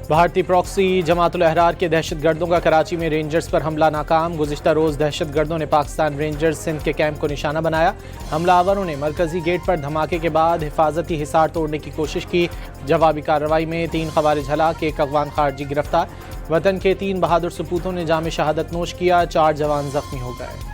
भारतीय प्रॉक्सी जमातुल अहरार के दहशतगर्दों का कराची में रेंजर्स पर हमला नाकाम। गुज़िश्ता रोज़ दहशतगर्दों ने पाकिस्तान रेंजर्स सिंध के कैंप को निशाना बनाया। हमलावरों ने मरकजी गेट पर धमाके के बाद हिफाजती हिसार तोड़ने की कोशिश की। जवाबी कार्रवाई में 3 खवारिज हलाक, 1 अफगान खारजी गिरफ्तार। वतन के 3 बहादुर सपूतों ने जाम शहादत नोश किया, 4 जवान जख्मी हो गए।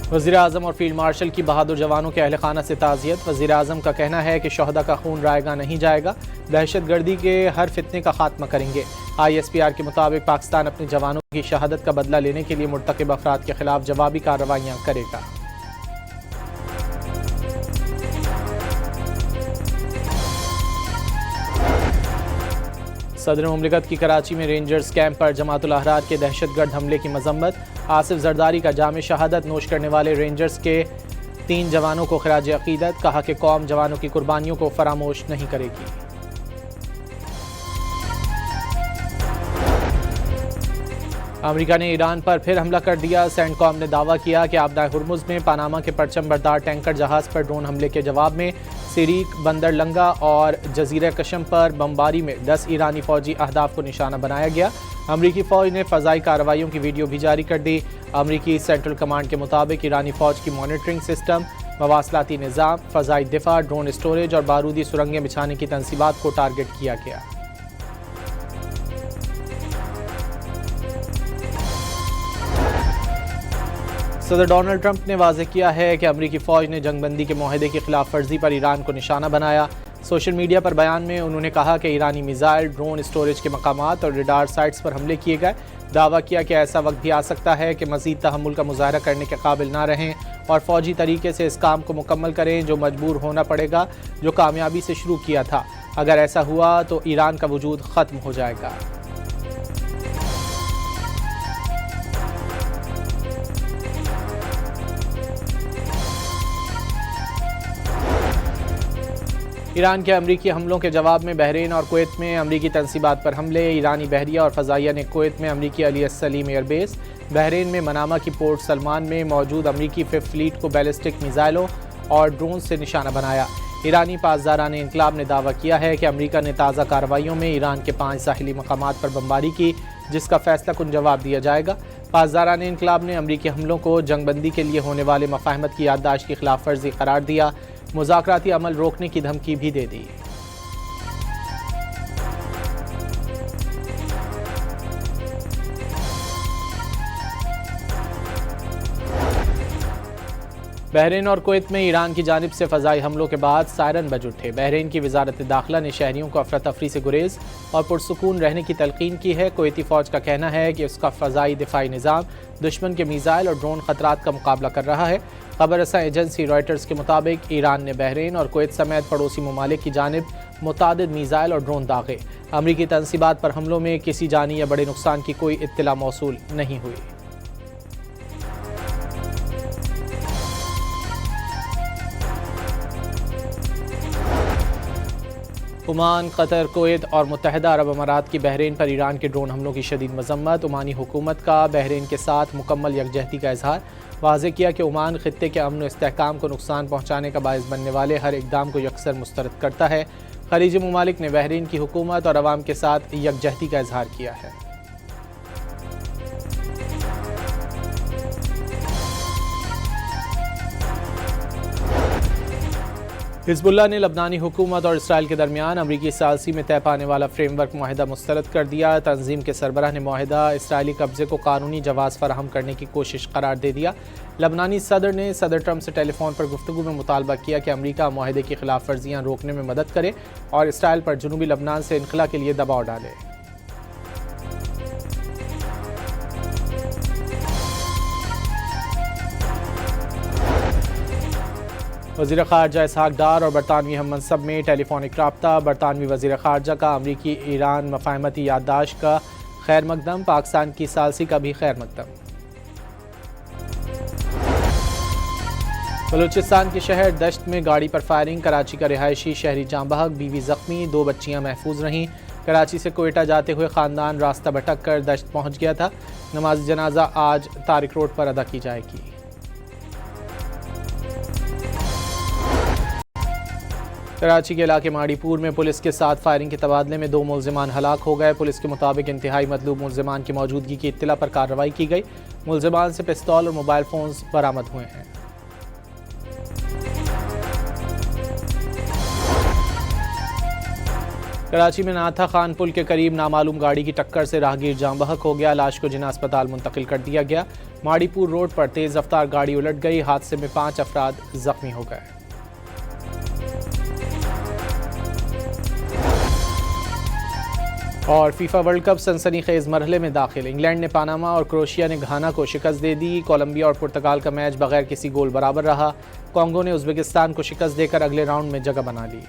वज़ीर आज़म और फील्ड मार्शल की बहादुर जवानों के अहल खाना से ताज़ियत। वज़ीर आज़म का कहना है कि शहदा का खून रायगा नहीं जाएगा, दहशत गर्दी के हर फितने का खात्मा करेंगे। ISPR के मुताबिक पाकिस्तान अपने जवानों की शहादत का बदला लेने के लिए मुर्तकिब अफराद के खिलाफ जवाबी कार्रवाइयाँ करेगा। सदर मुमलिकत की कराची में रेंजर्स कैंप पर जमातुल अहरार के दहशतगर्द हमले की मजम्मत। आसिफ जरदारी का जाम शहादत नोश करने वाले रेंजर्स के 3 जवानों को खिराज अकीदत। कहा कि कौम जवानों की कुर्बानियों को फरामोश नहीं करेगी। अमेरिका ने ईरान पर फिर हमला कर दिया। सेंटकॉम ने दावा किया कि आबदा हुर्मुज़ में पनामा के परचम बरदार टैंकर जहाज़ पर ड्रोन हमले के जवाब में सिरीक, बंदर लंगा और जजीरा कशम पर बमबारी में 10 ईरानी फौजी अहदाफ को निशाना बनाया गया। अमरीकी फ़ौज ने फ़ज़ाई कार्रवाइयों की वीडियो भी जारी कर दी। अमरीकी सेंट्रल कमांड के मुताबिक ईरानी फ़ौज की मॉनिटरिंग सिस्टम, मवासलाती निज़ाम, फ़ज़ाई दिफा, ड्रोन स्टोरेज और बारूदी सुरंगें बिछाने की तनसीबात को टारगेट किया गया। सदर डोनाल्ड ट्रंप ने वाज़ेह किया है कि अमरीकी फ़ौज ने जंगबंदी के मुआहदे की खिलाफ वर्जी पर ईरान को निशाना बनाया। सोशल मीडिया पर बयान में उन्होंने कहा कि ईरानी मिसाइल, ड्रोन स्टोरेज के मकामात और रडार साइट्स पर हमले किए गए। दावा किया कि ऐसा वक्त भी आ सकता है कि मज़ीद तहम्मुल का मुजाहरा करने के काबिल ना रहें और फ़ौजी तरीके से इस काम को मुकम्मल करें जो मजबूर होना पड़ेगा, जो कामयाबी से शुरू किया था। अगर ऐसा हुआ तो ईरान का वजूद ख़त्म हो जाएगा। ईरान के अमरीकी हमलों के जवाब में बहरीन और कुवैत में अमरीकी तनसीबात पर हमले। ईरानी बहरिया और फ़ज़ाइया ने कुवैत में अमरीकी अली सलीम एयरबेस, बहरीन में मनामा की पोर्ट सलमान में मौजूद अमरीकी 5th फ्लीट को बैलिस्टिक मिसाइलों और ड्रोन से निशाना बनाया। ईरानी पासदारान इनकलाब ने दावा किया है कि अमरीका ने ताज़ा कार्रवाइयों में ईरान के 5 साहिली मकामात पर बमबारी की, जिसका फैसला कुन जवाब दिया जाएगा। पासदारान इनकलाब ने अमरीकी हमलों को जंगबंदी के लिए होने वाले मफाहमत की याददाश्त की खिलाफ वर्जी करार दिया। मुज़ाकराती अमल रोकने की धमकी भी दे दी। बहरीन और कुवैत में ईरान की जानिब से फ़ज़ाई हमलों के बाद सायरन बज उठे। बहरीन की वज़ारत दाखिला ने शहरियों को अफरा तफरी से गुरेज और पुरसुकून रहने की तलकीन की है। कुवैती फ़ौज का कहना है कि उसका फ़ज़ाई दिफाई निज़ाम दुश्मन के मिसाइल और ड्रोन ख़तरात का मुकाबला कर रहा है। खबर रसा एजेंसी रॉयटर्स के मुताबिक ईरान ने बहरीन और कुवैत समेत पड़ोसी ममालिक की जानिब मुतादिद मिसाइल और ड्रोन दागे। अमरीकी तनसीबात पर हमलों में किसी जानी या बड़े नुकसान की कोई इत्तला मौसूल नहीं हुई। ओमान, कतर, कुवैत और मुत्तहिदा अरब अमारात की बहरीन पर ईरान के ड्रोन हमलों की शदीद मजम्मत। ओमानी हुकूमत का बहरीन के साथ मुकम्मल यकजहती का इजहार। वाज़ेह किया कि ओमान खित्ते के अमन व इस्तेहकाम को नुकसान पहुँचाने का बायस बनने वाले हर इकदाम को यकसर मुस्तरद करता है। खलीजी ममालिक ने बहरीन की हुकूमत और अवाम के साथ यकजहती का इजहार किया है। हिज़्बुल्लाह ने लबनानी हुकूमत और इसराइल के दरमियान अमरीकी सालसी में तय पाने वाला फ्रेमवर्क मुआहिदा मुस्तरद कर दिया। तंजीम के सरबराह ने मुआहिदा इसराइली कब्जे को कानूनी जवाज़ फराहम करने की कोशिश करार दे दिया। लबनानी सदर ने सदर ट्रंप से टेलीफोन पर गुफ्तगू में मुतालबा किया कि अमरीका मुआहिदे की खिलाफ वर्जियाँ रोकने में मदद करे और इसराइल पर जनूबी लबनान से इनखला के लिए दबाव डाले। वज़ीर ख़ारजा इसहाक़ डार और बरतानवी हम मनसब में टेलीफोनिक राब्ता। बरतानवी वज़ीर ख़ारजा का अमरीकी ईरान मफाहमती याददाश्त का खैर मकदम, पाकिस्तान की सालसी का भी खैर मकदम। बलूचिस्तान के शहर दश्त में गाड़ी पर फायरिंग, कराची का रिहायशी शहरी जाँ बहक, बीवी ज़ख्मी, 2 बच्चियाँ महफूज रहीं। कराची से कोयटा जाते हुए ख़ानदान रास्ता भटक कर दश्त पहुँच गया था। नमाज जनाजा आज तारिक रोड पर अदा की जाएगी। कराची के इलाके माड़ीपुर में पुलिस के साथ फायरिंग के तबादले में 2 मुल्जिमान हलाक हो गए। पुलिस के मुताबिक इंतहाई मतलूब मुल्जिमान की मौजूदगी की इत्तला पर कार्रवाई की गई। मुल्जिमान से पिस्तौल और मोबाइल फोन्स बरामद हुए हैं। कराची में नाथा खान पुल के करीब नामालूम गाड़ी की टक्कर से राहगीर जाम बहक हो गया। लाश को जिना अस्पताल मुंतकिल कर दिया गया। माड़ीपुर रोड पर तेज रफ्तार गाड़ी उलट गई। हादसे में 5 अफराद जख्मी हो गए। और फीफा वर्ल्ड कप सनसनीखेज मरहले में दाखिल। इंग्लैंड ने पानामा और क्रोएशिया ने घाना को शिकस्त दे दी। कोलंबिया और पुर्तगाल का मैच बगैर किसी गोल बराबर रहा। कॉन्गो ने उज़्बेकिस्तान को शिकस्त देकर अगले राउंड में जगह बना ली।